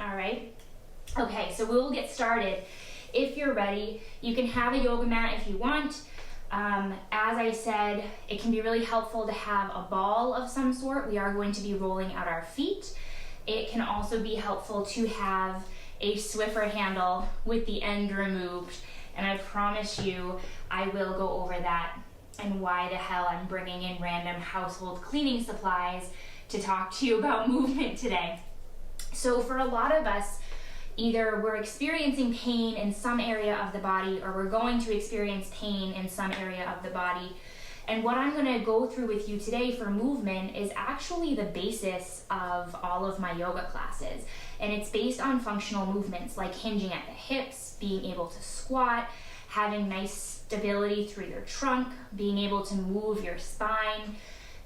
All right. Okay, so we will get started. If you're ready, you can have a yoga mat if you want. As I said, it can be really helpful to have a ball of some sort. We are going to be rolling out our feet. It can also be helpful to have a Swiffer handle with the end removed. And I promise you, I will go over that and why the hell I'm bringing in random household cleaning supplies to talk to you about movement today. So for a lot of us, either we're experiencing pain in some area of the body or we're going to experience pain in some area of the body. And what I'm going to go through with you today for movement is actually the basis of all of my yoga classes. And it's based on functional movements like hinging at the hips, being able to squat, having nice stability through your trunk, being able to move your spine,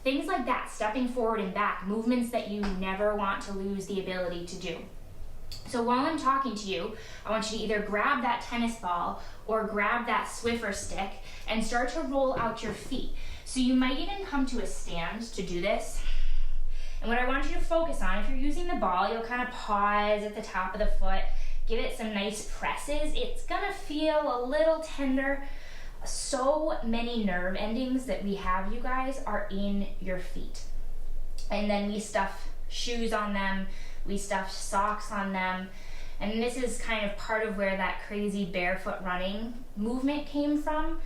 things like that, stepping forward and back, movements that you never want to lose the ability to do. So while I'm talking to you, I want you to either grab that tennis ball or grab that Swiffer stick and start to roll out your feet. So you might even come to a stand to do this. And what I want you to focus on, if you're using the ball, you'll kind of pause at the top of the foot, give it some nice presses. It's gonna feel a little tender. So many nerve endings that we have, you guys, are in your feet. And then we stuff shoes on them, we stuff socks on them, and this is kind of part of where that crazy barefoot running movement came from,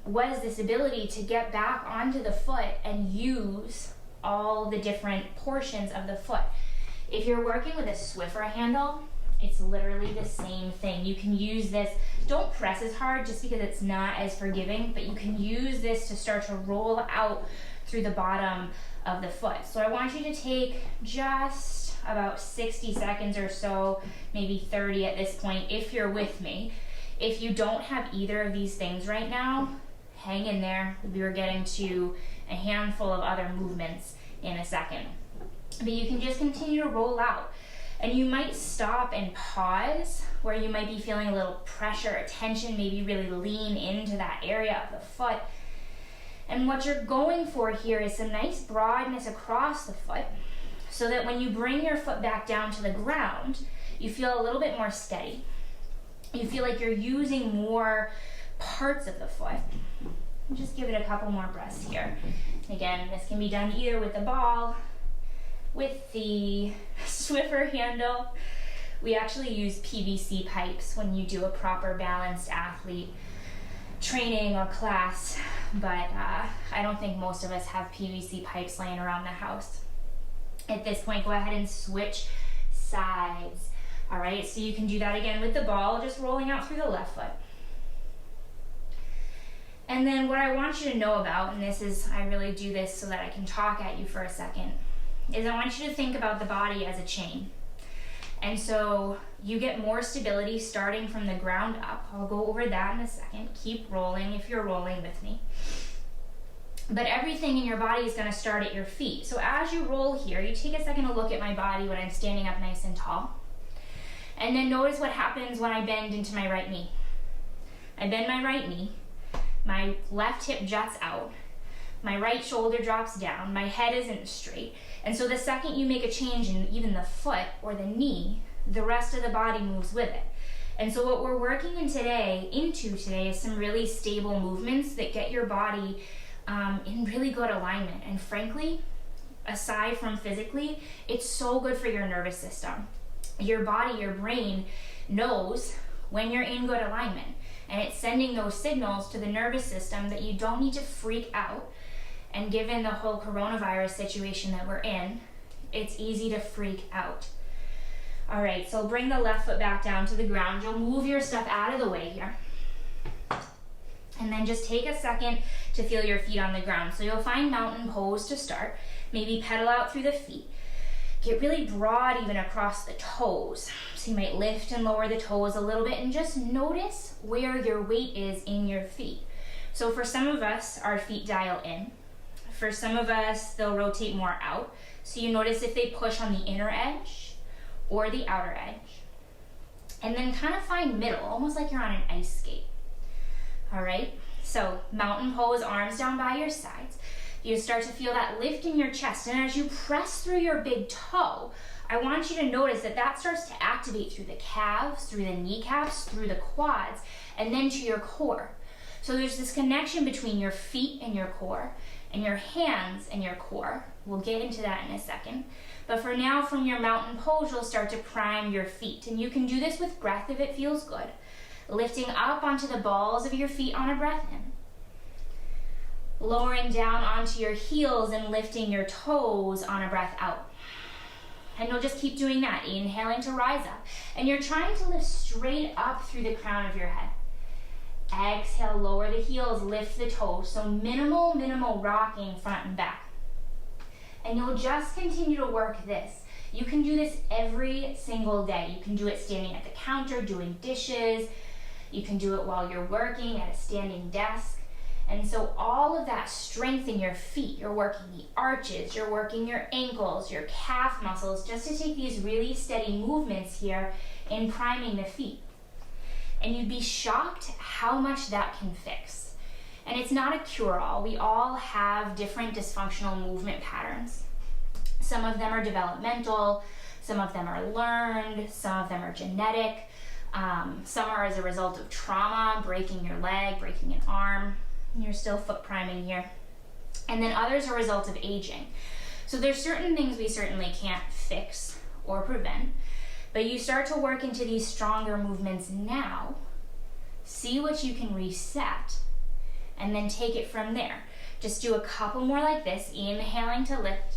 was this ability to get back onto the foot and use all the different portions of the foot. If you're working with a Swiffer handle, it's literally the same thing. You can use this, don't press as hard just because it's not as forgiving, but you can use this to start to roll out through the bottom of the foot. So I want you to take just about 60 seconds or so, maybe 30 at this point, if you're with me. If you don't have either of these things right now, hang in there. We are getting to a handful of other movements in a second. But you can just continue to roll out. And you might stop and pause where you might be feeling a little pressure or tension, maybe really lean into that area of the foot. And what you're going for here is some nice broadness across the foot so that when you bring your foot back down to the ground, you feel a little bit more steady. You feel like you're using more parts of the foot. Just give it a couple more breaths here. Again, this can be done either with the ball, with the Swiffer handle. We actually use PVC pipes when you do a proper balanced athlete training or class, but I don't think most of us have PVC pipes laying around the house. At this point, go ahead and switch sides. All right, so you can do that again with the ball, just rolling out through the left foot. And then what I want you to know about, and this is, I really do this so that I can talk at you for a second, is I want you to think about the body as a chain. And so you get more stability starting from the ground up. I'll go over that in a second. Keep rolling if you're rolling with me. But everything in your body is going to start at your feet. So as you roll here, you take a second to look at my body when I'm standing up nice and tall. And then notice what happens when I bend into my right knee. I bend my right knee. My left hip juts out. My right shoulder drops down. My head isn't straight. And so the second you make a change in even the foot or the knee, the rest of the body moves with it. And so what we're working into today is some really stable movements that get your body in really good alignment. And frankly, aside from physically, it's so good for your nervous system. Your body, your brain knows when you're in good alignment. And it's sending those signals to the nervous system that you don't need to freak out. And given the whole coronavirus situation that we're in, it's easy to freak out. All right, so bring the left foot back down to the ground. You'll move your stuff out of the way here. And then just take a second to feel your feet on the ground. So you'll find mountain pose to start. Maybe pedal out through the feet. Get really broad even across the toes. So you might lift and lower the toes a little bit and just notice where your weight is in your feet. So for some of us, our feet dial in. For some of us, they'll rotate more out. So you notice if they push on the inner edge or the outer edge. And then kind of find middle, almost like you're on an ice skate. All right, so mountain pose, arms down by your sides. You start to feel that lift in your chest. And as you press through your big toe, I want you to notice that that starts to activate through the calves, through the kneecaps, through the quads, and then to your core. So there's this connection between your feet and your core, and your hands and your core. We'll get into that in a second. But for now, from your mountain pose, you'll start to prime your feet. And you can do this with breath if it feels good. Lifting up onto the balls of your feet on a breath in. Lowering down onto your heels and lifting your toes on a breath out. And you'll just keep doing that, inhaling to rise up. And you're trying to lift straight up through the crown of your head. Exhale, lower the heels, lift the toes. So minimal rocking front and back. And you'll just continue to work this. You can do this every single day. You can do it standing at the counter, doing dishes. You can do it while you're working at a standing desk. And so all of that strength in your feet, you're working the arches, you're working your ankles, your calf muscles, just to take these really steady movements here in priming the feet. And you'd be shocked how much that can fix. And it's not a cure-all. We all have different dysfunctional movement patterns. Some of them are developmental, some of them are learned, some of them are genetic, some are as a result of trauma, breaking your leg, breaking an arm. You're still foot priming here. And then others are a result of aging. So there's certain things we certainly can't fix or prevent, but you start to work into these stronger movements now, see what you can reset, and then take it from there. Just do a couple more like this, inhaling to lift.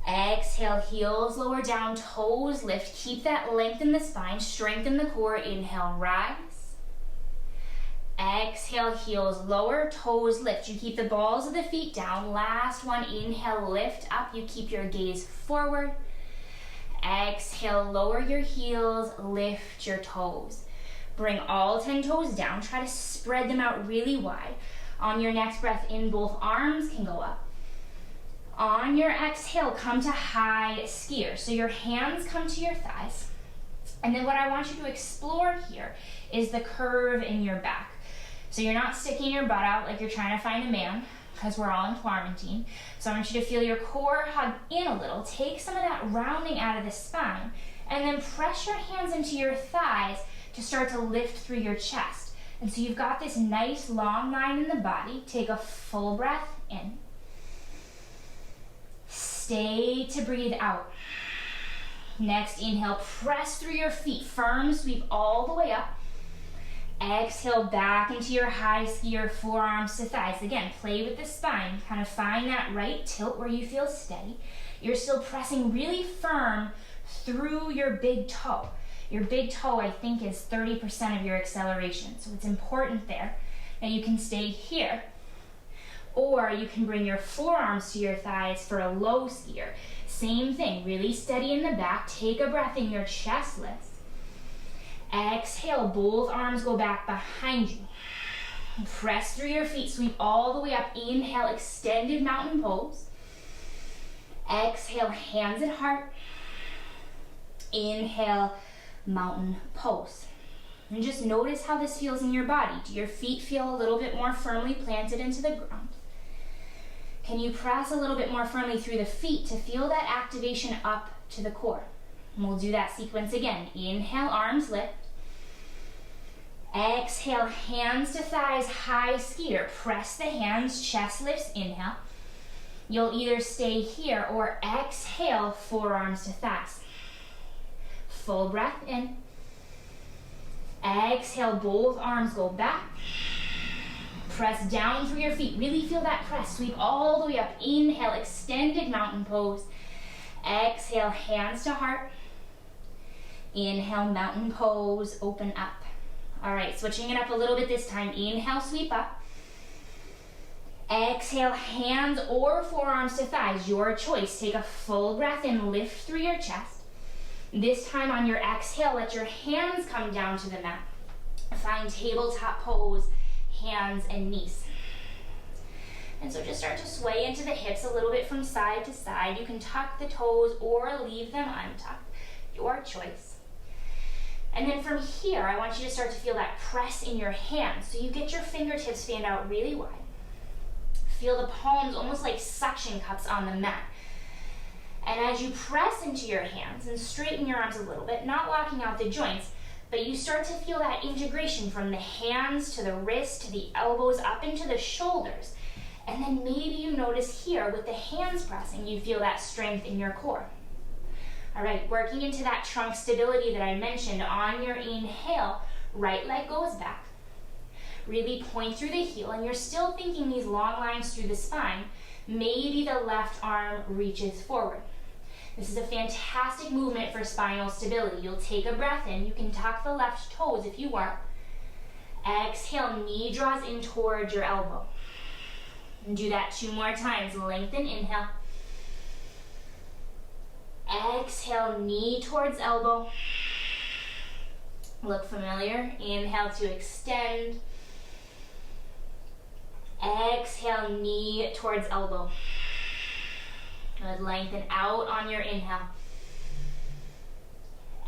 Exhale, heels lower down, toes lift. Keep that length in the spine, strengthen the core. Inhale, rise. Exhale, heels lower, toes lift. You keep the balls of the feet down. Last one, inhale, lift up. You keep your gaze forward. Exhale, lower your heels, lift your toes. Bring all 10 toes down. Try to spread them out really wide. On your next breath in, both arms can go up. On your exhale, come to high skier. So your hands come to your thighs. And then what I want you to explore here is the curve in your back. So you're not sticking your butt out like you're trying to find a man, because we're all in quarantine. So I want you to feel your core hug in a little. Take some of that rounding out of the spine, and then press your hands into your thighs to start to lift through your chest. And so you've got this nice long line in the body. Take a full breath in. Stay to breathe out. Next, inhale, press through your feet, firm sweep all the way up. Exhale, back into your high skier, forearms to thighs. Again, play with the spine. Kind of find that right tilt where you feel steady. You're still pressing really firm through your big toe. Your big toe, I think, is 30% of your acceleration, so it's important there. Now you can stay here, or you can bring your forearms to your thighs for a low skier. Same thing, really steady in the back. Take a breath in, your chest lifts. Exhale, both arms go back behind you. Press through your feet, sweep all the way up. Inhale, extended mountain pose. Exhale, hands at heart. Inhale, mountain pose. And just notice how this feels in your body. Do your feet feel a little bit more firmly planted into the ground? Can you press a little bit more firmly through the feet to feel that activation up to the core? And we'll do that sequence again. Inhale, arms lift. Exhale, hands to thighs, high skier. Press the hands, chest lifts, inhale. You'll either stay here or exhale, forearms to thighs. Full breath in. Exhale, both arms go back. Press down through your feet. Really feel that press. Sweep all the way up. Inhale, extended mountain pose. Exhale, hands to heart. Inhale, mountain pose, open up. All right, switching it up a little bit this time. Inhale, sweep up. Exhale, hands or forearms to thighs, your choice. Take a full breath in, lift through your chest. This time on your exhale, let your hands come down to the mat. Find tabletop pose, hands and knees. And so just start to sway into the hips a little bit from side to side. You can tuck the toes or leave them untucked, your choice. And then from here, I want you to start to feel that press in your hands. So you get your fingertips fanned out really wide. Feel the palms almost like suction cups on the mat. And as you press into your hands and straighten your arms a little bit, not locking out the joints, but you start to feel that integration from the hands to the wrist to the elbows up into the shoulders. And then maybe you notice here with the hands pressing, you feel that strength in your core. All right, working into that trunk stability that I mentioned on your inhale, right leg goes back. Really point through the heel, and you're still thinking these long lines through the spine. Maybe the left arm reaches forward. This is a fantastic movement for spinal stability. You'll take a breath in. You can tuck the left toes if you want. Exhale, knee draws in towards your elbow. And do that 2 more times. Lengthen, inhale. Exhale, knee towards elbow. Look familiar. Inhale to extend. Exhale, knee towards elbow. Good. Lengthen out on your inhale.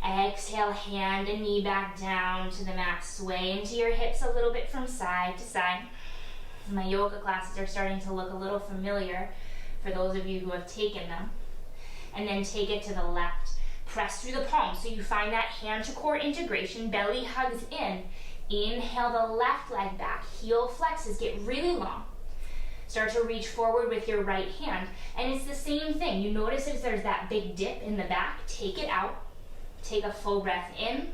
Exhale, hand and knee back down to the mat. Sway into your hips a little bit from side to side. My yoga classes are starting to look a little familiar for those of you who have taken them. And then take it to the left. Press through the palms so you find that hand to core integration. Belly hugs in. Inhale the left leg back. Heel flexes. Get really long. Start to reach forward with your right hand. And it's the same thing. You notice if there's that big dip in the back, take it out. Take a full breath in.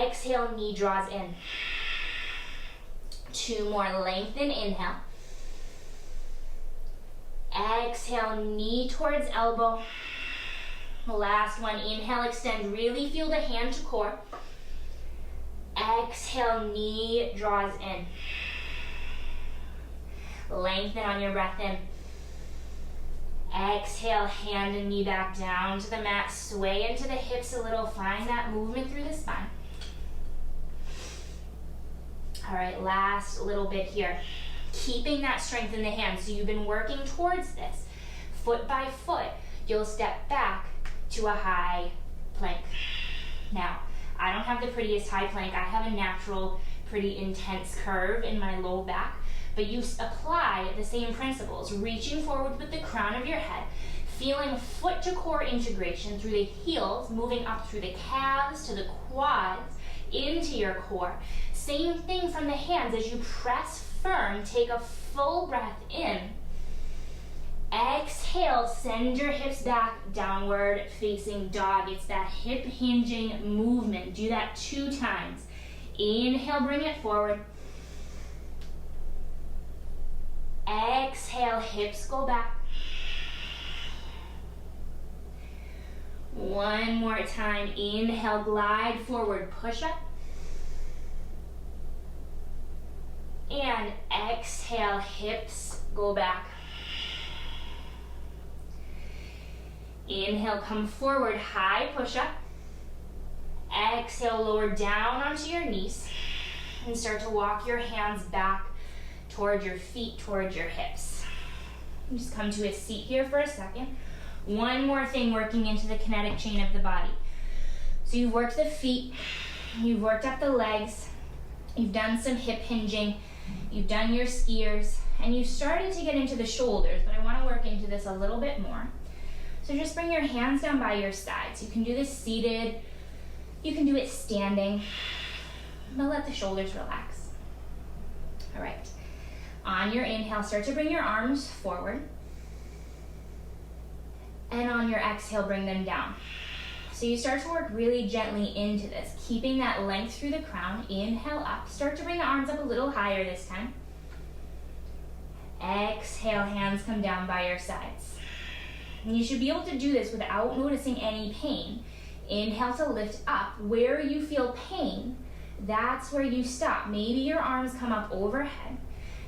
Exhale, knee draws in. 2 more. Lengthen, inhale. Exhale, knee towards elbow. Last one. Inhale, extend. Really feel the hand to core. Exhale, knee draws in. Lengthen on your breath in. Exhale, hand and knee back down to the mat. Sway into the hips a little. Find that movement through the spine. All right, last little bit here. Keeping that strength in the hands. So you've been working towards this. Foot by foot, you'll step back to a high plank. Now, I don't have the prettiest high plank. I have a natural, pretty intense curve in my low back. But you apply the same principles, reaching forward with the crown of your head, feeling foot to core integration through the heels, moving up through the calves to the quads, into your core. Same thing from the hands. As you press firm, take a full breath in. Exhale, send your hips back, downward facing dog. It's that hip hinging movement. Do that 2 times. Inhale, bring it forward. Exhale, hips go back. 1 more time. Inhale, glide forward, push up. And exhale, hips go back. Inhale, come forward, high push up. Exhale, lower down onto your knees. And start to walk your hands back towards your feet, towards your hips. Just come to a seat here for a second. 1 more thing working into the kinetic chain of the body. So you've worked the feet, you've worked up the legs, you've done some hip hinging, you've done your skiers, and you started to get into the shoulders, but I want to work into this a little bit more. So just bring your hands down by your sides. You can do this seated, you can do it standing, but let the shoulders relax. All right. On your inhale, start to bring your arms forward. And on your exhale, bring them down. So you start to work really gently into this, keeping that length through the crown. Inhale up. Start to bring the arms up a little higher this time. Exhale, hands come down by your sides. And you should be able to do this without noticing any pain. Inhale to lift up. Where you feel pain, that's where you stop. Maybe your arms come up overhead.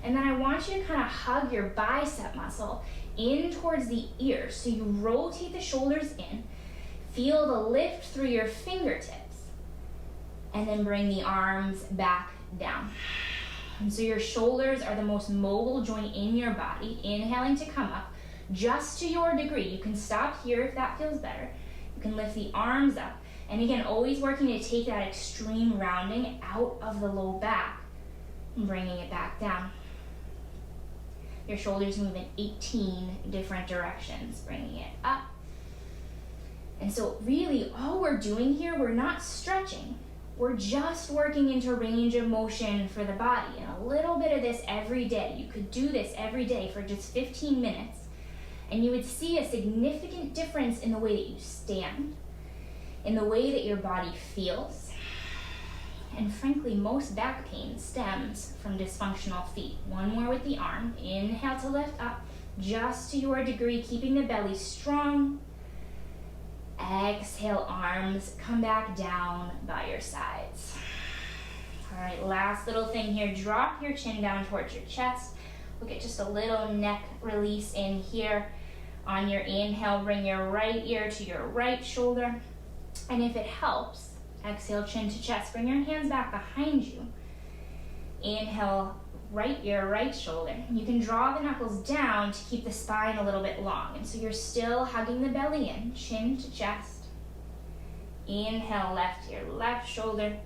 And then I want you to kind of hug your bicep muscle in towards the ears. So you rotate the shoulders in. Feel the lift through your fingertips. And then bring the arms back down. And so your shoulders are the most mobile joint in your body. Inhaling to come up just to your degree. You can stop here if that feels better. You can lift the arms up. And again, always working to take that extreme rounding out of the low back and bringing it back down. Your shoulders move in 18 different directions, bringing it up. And so really all we're doing here, we're not stretching. We're just working into range of motion for the body, and a little bit of this every day. You could do this every day for just 15 minutes, and you would see a significant difference in the way that you stand, in the way that your body feels. And frankly, most back pain stems from dysfunctional feet. One more with the arm. Inhale to lift up, just to your degree, keeping the belly strong. Exhale, arms come back down by your sides. All right, last little thing here. Drop your chin down towards your chest. We'll get just a little neck release in here. On your inhale, bring your right ear to your right shoulder. And if it helps, exhale, chin to chest. Bring your hands back behind you. Inhale, right ear, right shoulder. You can draw the knuckles down to keep the spine a little bit long. And so you're still hugging the belly in, chin to chest. Inhale, left ear, left shoulder.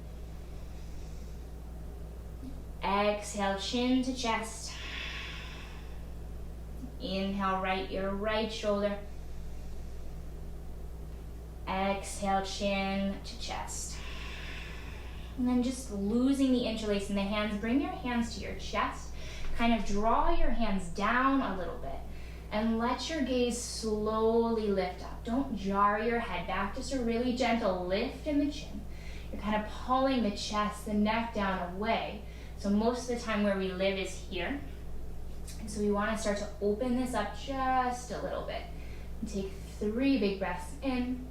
Exhale, chin to chest. Inhale, right ear, right shoulder. Exhale, chin to chest. And then just losing the interlace in the hands, bring your hands to your chest. Kind of draw your hands down a little bit and let your gaze slowly lift up. Don't jar your head back, just a really gentle lift in the chin. You're kind of pulling the chest, the neck down away. So most of the time where we live is here. And so we want to start to open this up just a little bit. And take 3 big breaths in.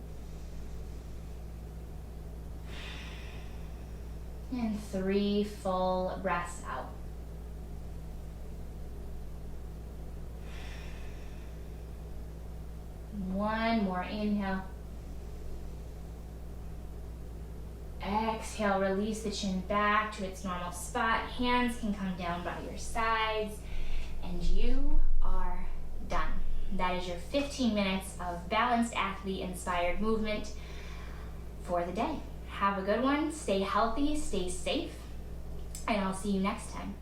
And 3 full breaths out. One more inhale. Exhale, release the chin back to its normal spot. Hands can come down by your sides. And you are done. That is your 15 minutes of balanced athlete-inspired movement for the day. Have a good one, stay healthy, stay safe, and I'll see you next time.